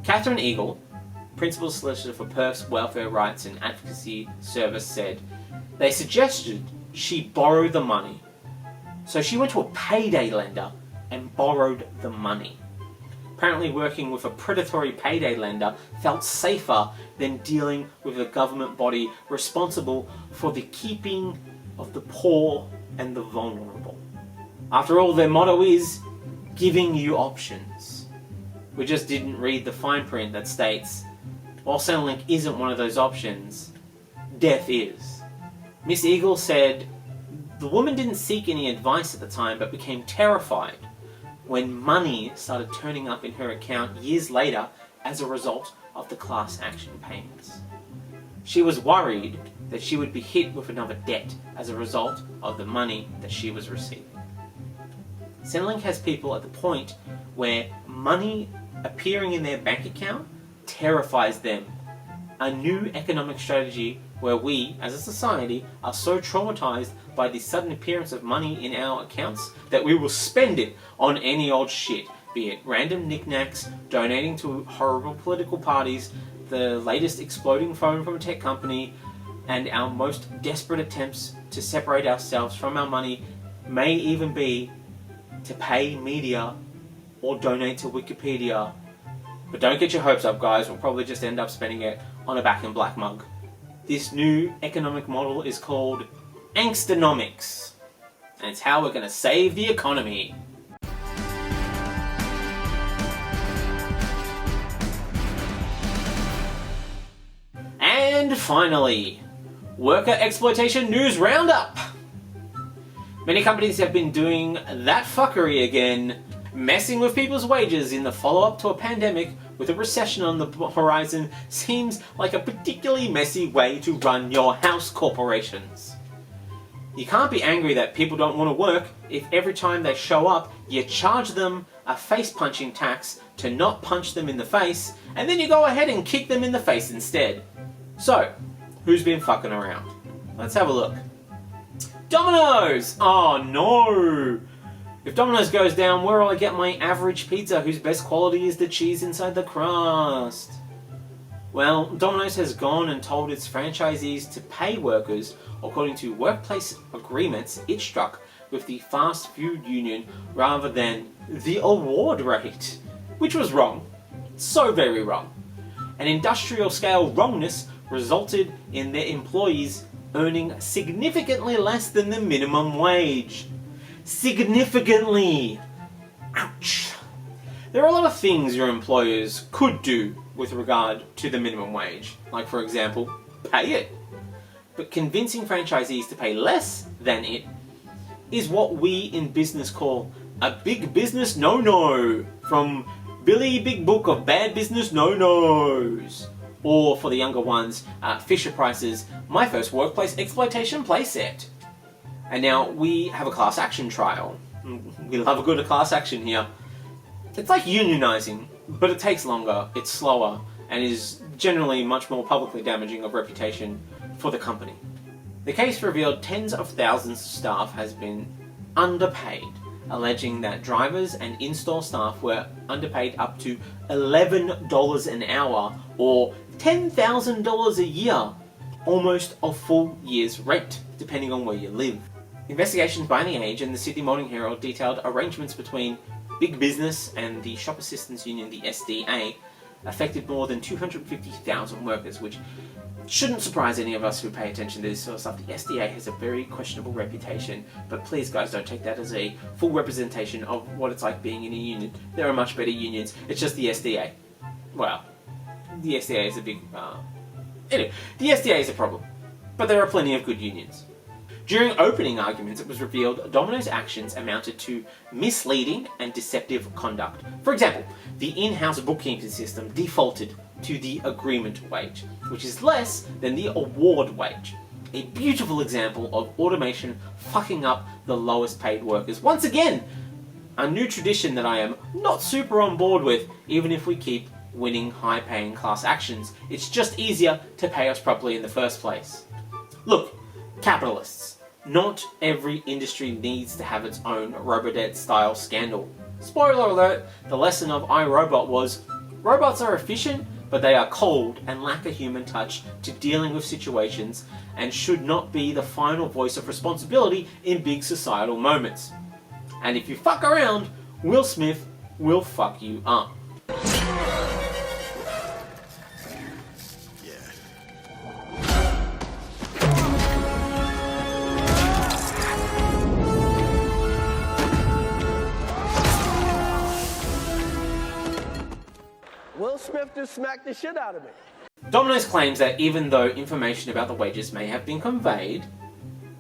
Catherine Eagle, Principal Solicitor for Perth's Welfare Rights and Advocacy Service, said, "They suggested she borrow the money. So she went to a payday lender and borrowed the money. Apparently working with a predatory payday lender felt safer than dealing with a government body responsible for the keeping of the poor and the vulnerable. After all, their motto is giving you options. We just didn't read the fine print that states, while Centrelink isn't one of those options, death is." Miss Eagle said, "The woman didn't seek any advice at the time but became terrified when money started turning up in her account years later as a result of the class action payments. She was worried that she would be hit with another debt as a result of the money that she was receiving." Centrelink has people at the point where money appearing in their bank account terrifies them. A new economic strategy where we, as a society, are so traumatized by the sudden appearance of money in our accounts that we will spend it on any old shit, be it random knickknacks, donating to horrible political parties, the latest exploding phone from a tech company, and our most desperate attempts to separate ourselves from our money may even be to pay media or donate to Wikipedia. But don't get your hopes up, guys, we'll probably just end up spending it on a back and black mug. This new economic model is called Angstonomics, and it's how we're going to save the economy. And finally, Worker Exploitation News Roundup. Many companies have been doing that fuckery again, messing with people's wages in the follow-up to a pandemic with a recession on the horizon seems like a particularly messy way to run your house corporations. You can't be angry that people don't want to work if every time they show up you charge them a face-punching tax to not punch them in the face, and then you go ahead and kick them in the face instead. So, who's been fucking around? Let's have a look. Domino's! Oh no! If Domino's goes down, where will I get my average pizza whose best quality is the cheese inside the crust? Well, Domino's has gone and told its franchisees to pay workers according to workplace agreements it struck with the fast food union rather than the award rate, which was wrong. So very wrong. An industrial scale wrongness resulted in their employees earning significantly less than the minimum wage. Significantly. Ouch. There are a lot of things your employers could do with regard to the minimum wage, like for example, pay it. But convincing franchisees to pay less than it is what we in business call a big business no-no, from Billy Big Book of Bad Business No-Nos. Or for the younger ones, Fisher-Price's My First Workplace Exploitation playset. And now we have a class action trial. We love a good class action here. It's like unionizing, but it takes longer, it's slower, and is generally much more publicly damaging of reputation for the company. The case revealed tens of thousands of staff has been underpaid, alleging that drivers and in-store staff were underpaid up to $11 an hour or $10,000 a year, almost a full year's rent, depending on where you live. Investigations by The Age and the Sydney Morning Herald detailed arrangements between Big Business and the Shop Assistants Union, the SDA, affected more than 250,000 workers, which shouldn't surprise any of us who pay attention to this sort of stuff. The SDA has a very questionable reputation, but please guys, don't take that as a full representation of what it's like being in a union. There are much better unions, it's just the SDA. Well, the SDA is a big... Anyway, the SDA is a problem, but there are plenty of good unions. During opening arguments, it was revealed Domino's actions amounted to misleading and deceptive conduct. For example, the in-house bookkeeping system defaulted to the agreement wage, which is less than the award wage. A beautiful example of automation fucking up the lowest paid workers. Once again, a new tradition that I am not super on board with, even if we keep winning high-paying class actions. It's just easier to pay us properly in the first place. Look, capitalists. Not every industry needs to have its own Robodebt style scandal. Spoiler alert, the lesson of iRobot was, robots are efficient, but they are cold and lack a human touch to dealing with situations and should not be the final voice of responsibility in big societal moments. And if you fuck around, Will Smith will fuck you up. Will Smith just smacked the shit out of me. Domino's claims that even though information about the wages may have been conveyed,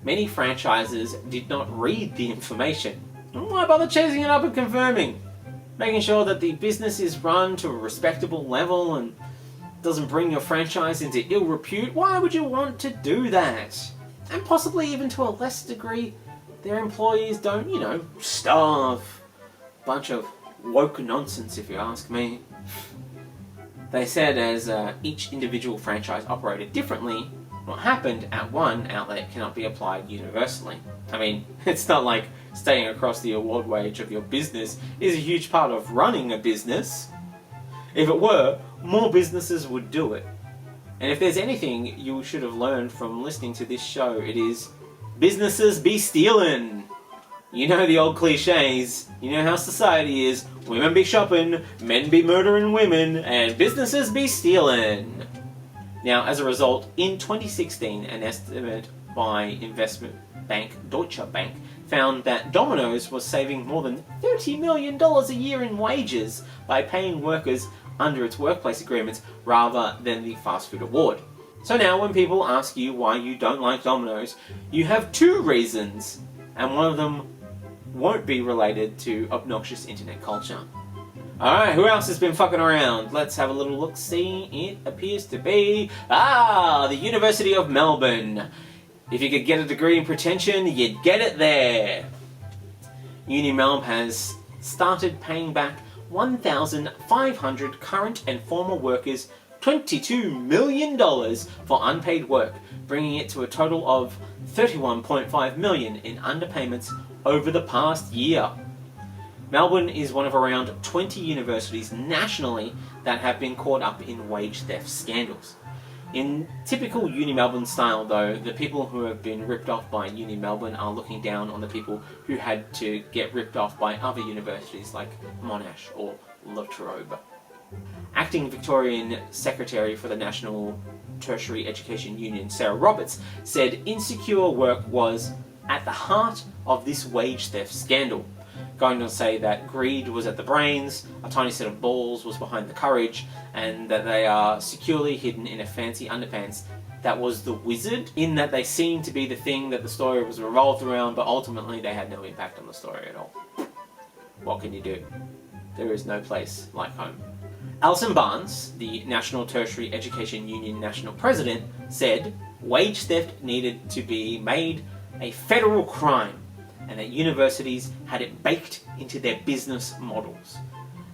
many franchises did not read the information. Why bother chasing it up and confirming? Making sure that the business is run to a respectable level and doesn't bring your franchise into ill repute. Why would you want to do that? And possibly even to a less degree, their employees don't, starve. Bunch of woke nonsense, if you ask me. They said as each individual franchise operated differently, what happened at one outlet cannot be applied universally. I mean, it's not like staying across the award wage of your business is a huge part of running a business. If it were, more businesses would do it. And if there's anything you should have learned from listening to this show, it is businesses be stealing. You know the old cliches, you know how society is, women be shopping, men be murdering women, and businesses be stealing. Now, as a result, in 2016, an estimate by investment bank Deutsche Bank found that Domino's was saving more than $30 million a year in wages by paying workers under its workplace agreements rather than the fast food award. So now when people ask you why you don't like Domino's, you have two reasons, and one of them won't be related to obnoxious internet culture. Alright, who else has been fucking around? Let's have a little look-see. It appears to be... the University of Melbourne. If you could get a degree in pretension, you'd get it there. UniMelb has started paying back 1,500 current and former workers $22 million for unpaid work, bringing it to a total of $31.5 million in underpayments over the past year. Melbourne is one of around 20 universities nationally that have been caught up in wage theft scandals. In typical UniMelbourne style though, the people who have been ripped off by UniMelbourne are looking down on the people who had to get ripped off by other universities like Monash or La Trobe. Acting Victorian Secretary for the National Tertiary Education Union, Sarah Roberts, said insecure work was at the heart of this wage theft scandal. going to say that greed was at the brains, a tiny set of balls was behind the courage, and that they are securely hidden in a fancy underpants that was the wizard, in that they seemed to be the thing that the story was revolved around, but ultimately they had no impact on the story at all. What can you do? There is no place like home. Alison Barnes, the National Tertiary Education Union National President, said wage theft needed to be made a federal crime and that universities had it baked into their business models,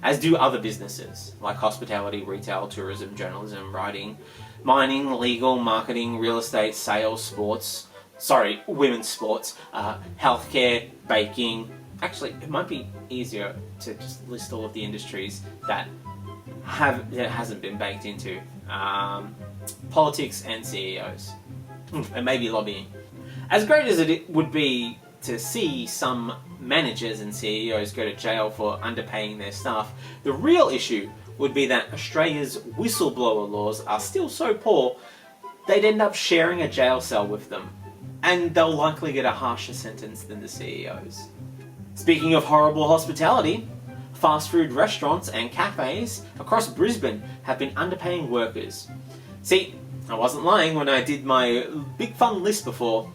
as do other businesses like hospitality, retail, tourism, journalism, writing, mining, legal, marketing, real estate, sales, women's sports, healthcare, baking. Actually, it might be easier to just list all of the industries that hasn't been baked into. Politics and CEOs. And maybe lobbying. As great as it would be to see some managers and CEOs go to jail for underpaying their staff, the real issue would be that Australia's whistleblower laws are still so poor, they'd end up sharing a jail cell with them. And they'll likely get a harsher sentence than the CEOs. Speaking of horrible hospitality, fast food restaurants and cafes across Brisbane have been underpaying workers. See, I wasn't lying when I did my big fun list before.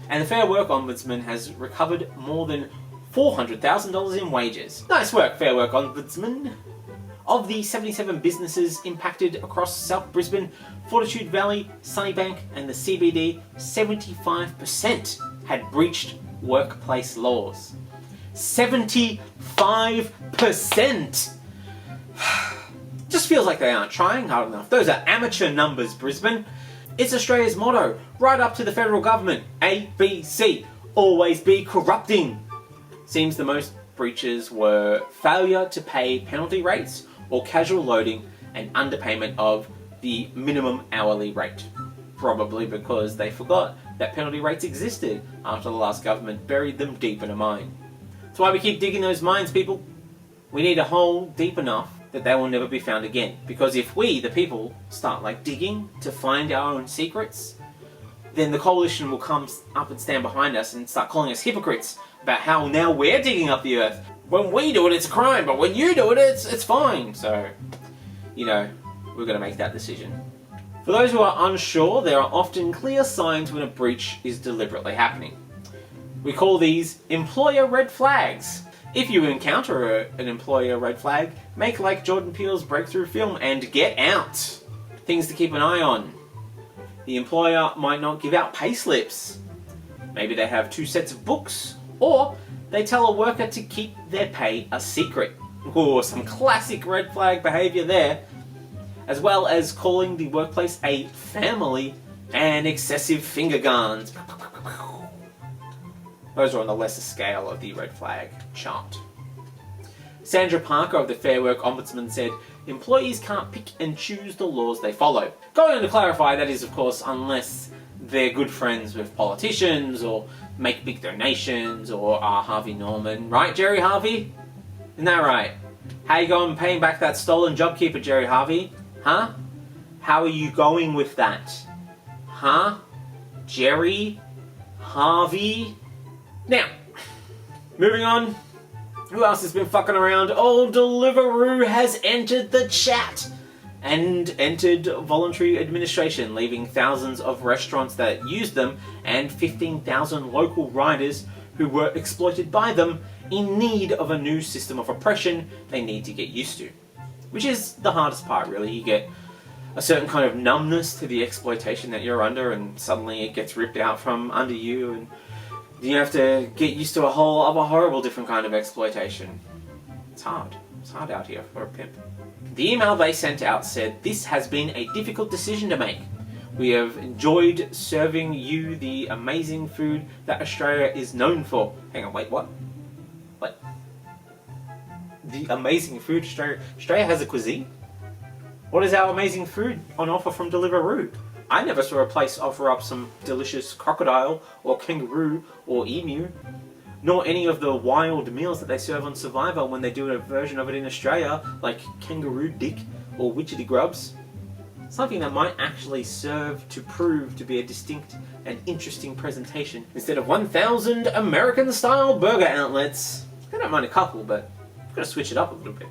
And the Fair Work Ombudsman has recovered more than $400,000 in wages. Nice work, Fair Work Ombudsman. Of the 77 businesses impacted across South Brisbane, Fortitude Valley, Sunnybank and the CBD, 75% had breached workplace laws. 75%! Just feels like they aren't trying hard enough. Those are amateur numbers, Brisbane. It's Australia's motto, right up to the federal government. ABC, always be corrupting. Seems the most breaches were failure to pay penalty rates or casual loading and underpayment of the minimum hourly rate. Probably because they forgot that penalty rates existed after the last government buried them deep in a mine. That's why we keep digging those mines, people. We need a hole deep enough that they will never be found again. Because if we, the people, start digging to find our own secrets, then the coalition will come up and stand behind us and start calling us hypocrites about how now we're digging up the earth. When we do it, it's a crime, but when you do it, it's fine. So, we're going to make that decision. For those who are unsure, there are often clear signs when a breach is deliberately happening. We call these employer red flags. If you encounter an employer red flag, make like Jordan Peele's breakthrough film and get out. Things to keep an eye on. The employer might not give out pay slips. Maybe they have 2 sets of books, or they tell a worker to keep their pay a secret. Ooh, some classic red flag behaviour there. As well as calling the workplace a family and excessive finger guns. Those are on the lesser scale of the red flag chart. Sandra Parker of the Fair Work Ombudsman said, employees can't pick and choose the laws they follow. Going on to clarify, that is of course unless they're good friends with politicians or make big donations or are Harvey Norman. Right, Jerry Harvey? Isn't that right? How you going paying back that stolen JobKeeper, Jerry Harvey? Huh? How are you going with that? Huh? Jerry Harvey? Now, moving on. Who else has been fucking around? Old Deliveroo has entered the chat and entered voluntary administration, leaving thousands of restaurants that used them and 15,000 local riders who were exploited by them in need of a new system of oppression they need to get used to. Which is the hardest part, really. You get a certain kind of numbness to the exploitation that you're under, and suddenly it gets ripped out from under you, and you have to get used to a whole other horrible different kind of exploitation. It's hard. It's hard out here for a pimp. The email they sent out said, "This has been a difficult decision to make. We have enjoyed serving you the amazing food that Australia is known for." Hang on, wait, what? What? The amazing food Australia has a cuisine? What is our amazing food on offer from Deliveroo? I never saw a place offer up some delicious crocodile or kangaroo or emu, nor any of the wild meals that they serve on Survivor when they do a version of it in Australia, like kangaroo dick or witchetty grubs. Something that might actually serve to prove to be a distinct and interesting presentation instead of 1,000 American-style burger outlets. It's don't mind a couple, but I've got to switch it up a little bit.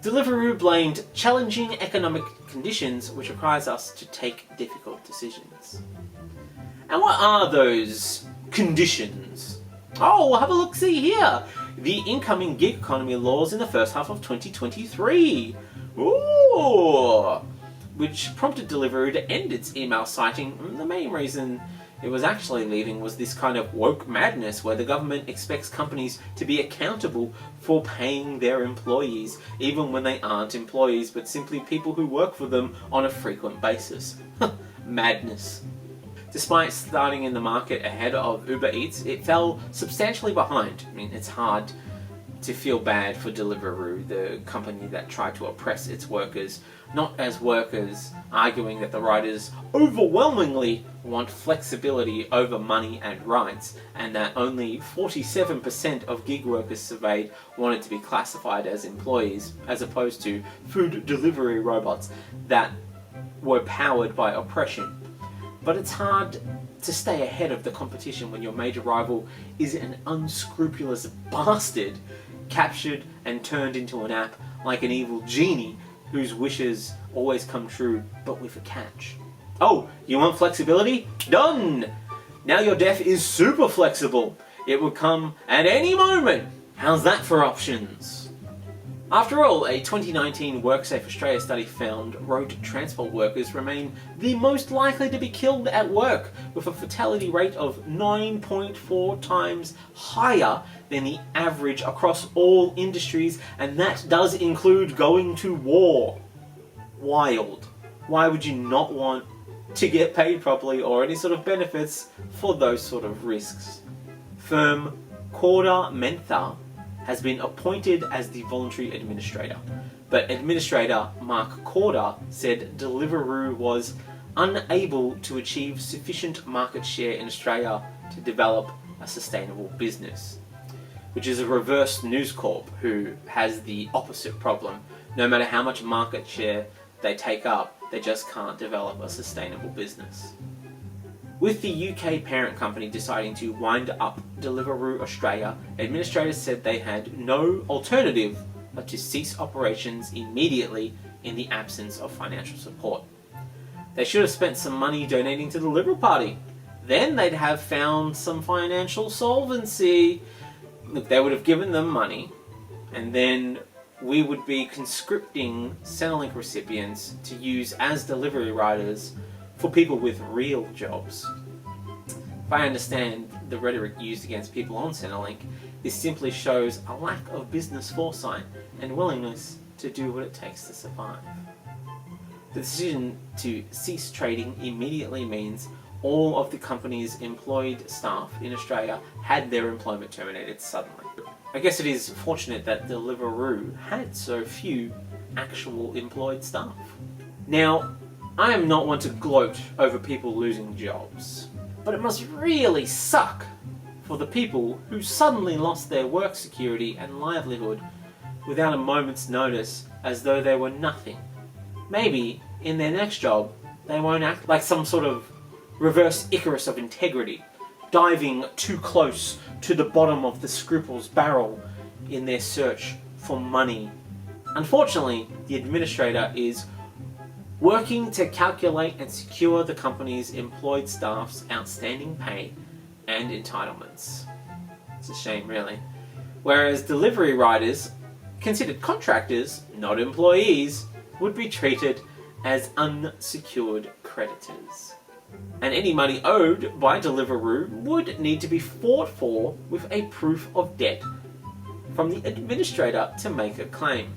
Deliveroo blamed challenging economic conditions, which requires us to take difficult decisions. And what are those conditions? Oh, have a look-see here. The incoming gig economy laws in the first half of 2023. Ooh! Which prompted Deliveroo to end its email citing the main reason it was actually leaving was this kind of woke madness where the government expects companies to be accountable for paying their employees, even when they aren't employees, but simply people who work for them on a frequent basis. Madness. Despite starting in the market ahead of Uber Eats, it fell substantially behind. I mean, it's hard to feel bad for Deliveroo, the company that tried to oppress its workers, not as workers arguing that the riders overwhelmingly want flexibility over money and rights, and that only 47% of gig workers surveyed wanted to be classified as employees, as opposed to food delivery robots that were powered by oppression. But it's hard to stay ahead of the competition when your major rival is an unscrupulous bastard captured and turned into an app like an evil genie whose wishes always come true, but with a catch. Oh, you want flexibility? Done! Now your def is super flexible. It will come at any moment. How's that for options? After all, a 2019 WorkSafe Australia study found road transport workers remain the most likely to be killed at work, with a fatality rate of 9.4 times higher than the average across all industries, and that does include going to war. Wild. Why would you not want to get paid properly or any sort of benefits for those sort of risks? Firm Corda Mentha has been appointed as the voluntary administrator, but Administrator Mark Corda said Deliveroo was unable to achieve sufficient market share in Australia to develop a sustainable business, which is a reverse News Corp who has the opposite problem. No matter how much market share they take up, they just can't develop a sustainable business. With the UK parent company deciding to wind up Deliveroo Australia, administrators said they had no alternative but to cease operations immediately in the absence of financial support. They should have spent some money donating to the Liberal Party. Then they'd have found some financial solvency. Look, they would have given them money, and then we would be conscripting Centrelink recipients to use as delivery riders for people with real jobs. If I understand the rhetoric used against people on Centrelink, this simply shows a lack of business foresight and willingness to do what it takes to survive. The decision to cease trading immediately means all of the company's employed staff in Australia had their employment terminated suddenly. I guess it is fortunate that Deliveroo had so few actual employed staff. Now, I am not one to gloat over people losing jobs, but it must really suck for the people who suddenly lost their work security and livelihood without a moment's notice, as though they were nothing. Maybe in their next job they won't act like some sort of reverse Icarus of integrity, diving too close to the bottom of the scruples barrel in their search for money. Unfortunately, the administrator is working to calculate and secure the company's employed staff's outstanding pay and entitlements. It's a shame, really. Whereas delivery riders, considered contractors, not employees, would be treated as unsecured creditors. And any money owed by Deliveroo would need to be fought for with a proof of debt from the administrator to make a claim.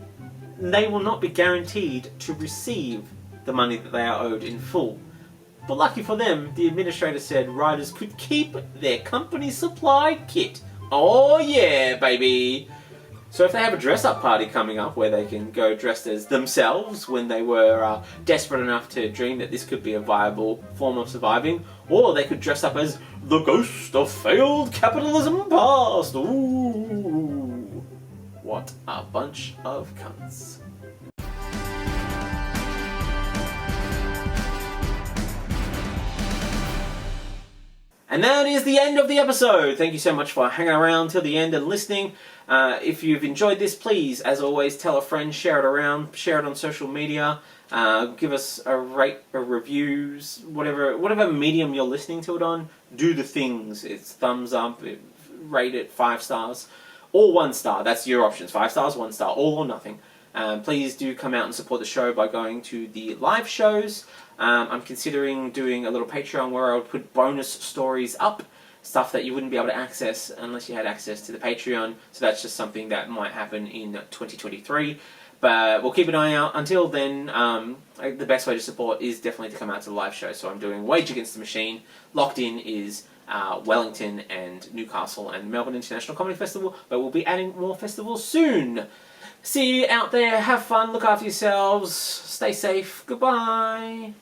They will not be guaranteed to receive the money that they are owed in full. But lucky for them, the administrator said riders could keep their company supplied kit. Oh yeah, baby! So if they have a dress-up party coming up where they can go dressed as themselves when they were desperate enough to dream that this could be a viable form of surviving, or they could dress up as the ghost of failed capitalism past. Ooh, what a bunch of cunts. And that is the end of the episode. Thank you so much for hanging around till the end and listening. If you've enjoyed this, please, as always, tell a friend, share it around, share it on social media, give us a rate, or reviews, whatever medium you're listening to it on. Do the things. It's thumbs up, rate it 5 stars, or 1 star. That's your options. 5 stars, 1 star, all or nothing. Please do come out and support the show by going to the live shows. I'm considering doing a little Patreon where I would put bonus stories up, stuff that you wouldn't be able to access unless you had access to the Patreon. So that's just something that might happen in 2023. But we'll keep an eye out. Until then, the best way to support is definitely to come out to the live show. So I'm doing Wage Against the Machine. Locked In is Wellington and Newcastle and Melbourne International Comedy Festival. But we'll be adding more festivals soon. See you out there. Have fun. Look after yourselves. Stay safe. Goodbye.